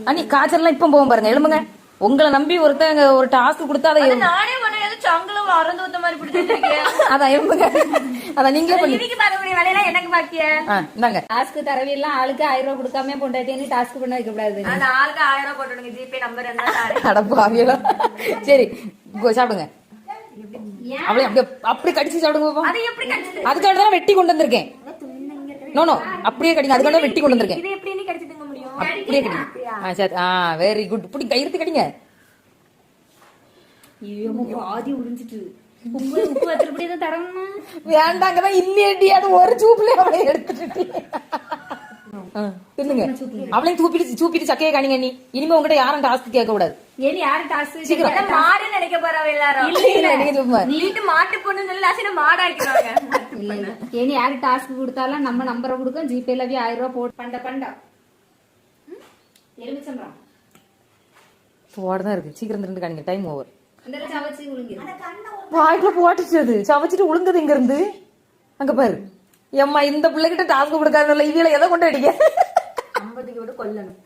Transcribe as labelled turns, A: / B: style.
A: அண்ணி காய்ச்சல்லாம் இப்ப போவோம் பாருங்க, எழும்புங்க. உங்களை நம்பி ஒருத்தங்க ஒரு டாஸ்க் கொடுத்தா அதை
B: நானே சங்கலம் அறந்து ஊத்த மாதிரி பிடிச்சிருக்கேன்.
A: அதான் எழும்புங்க. அதான் நீங்களே பண்ணி
B: வேலையெல்லாம் எனக்கு பாக்கிய
A: இந்தாங்க.
C: டாஸ்க் தரவியெல்லாம் ஆளுக்கு 1000 ரூபாய் கொடுக்காம பொண்டாட்டி டாஸ்க் பண்ண வைக்க கூடாது.
B: அந்த ஆளுக்கு 1000 ரூபாய் போட்டுடுங்க, ஜிபே நம்பர் என்ன
A: அடப்பாவியலா. சரி சாப்பிடுங்க. அப்படியே அப்படியே அப்படி கடிச்சு சாப்பிடுங்க.
B: அது எப்படி கடிச்சது?
A: அதுக்காக தான் வெட்டி கொண்டு வந்திருக்கேன். நோ அப்படியே கடிங்க. அதுக்காக வெட்டி கொண்டு வந்திருக்கேன்.
B: இது எப்படி நீ கடிச்சு திங்க முடியும்?
A: அப்படியே கடிங்க. சரி வெரி குட். இப்படி கையெழுத்து கடிங்க.
C: பாதி உறிஞ்சிட்டு உப்பு வச்சிருப்படி தான் தரணுமா?
A: வேண்டாங்கதான் இல்லையடி, அது ஒரு சூப்புல அவளை எடுத்துட்டு தின்னுங்க. அவளையும் சூப்பிட்டு சக்கையை காணிங்க. நீ இனிமே உங்ககிட்ட யாரும் டாஸ்க் கேட்க கூடாது.
C: ஏன் யாரு டாஸ்க்
A: சீக்கிரம்
B: மாடு நினைக்க போறவ எல்லாரும். வீட்டு மாட்டு பொண்ணு சொல்லி லாஸ்ட் மாடு ஆக்கிடுவாங்க.
C: ஏன் யாரு டாஸ்க் கொடுத்தாலும் நம்ம நம்பரை கொடுக்க ஜிபேல 1000 ரூபாய் போட்டு பண்டா எலுமிச்சம்பரம்
A: போடதான் இருக்கு. சீக்கிரம் திண்டு காணிங்க. Time over.
C: சவச்சு உழுங்கி
A: வாய்க்குள்ள போட்டுச்சு. சவச்சிட்டு உழுங்குது. இங்க இருந்து அங்க பாரு. எம்மா இந்த பிள்ளைகிட்ட டாஸ்க் கொடுக்காதுல்ல, இவியில எதை கொண்டு அடிக்க
B: 50 கொல்லணும்.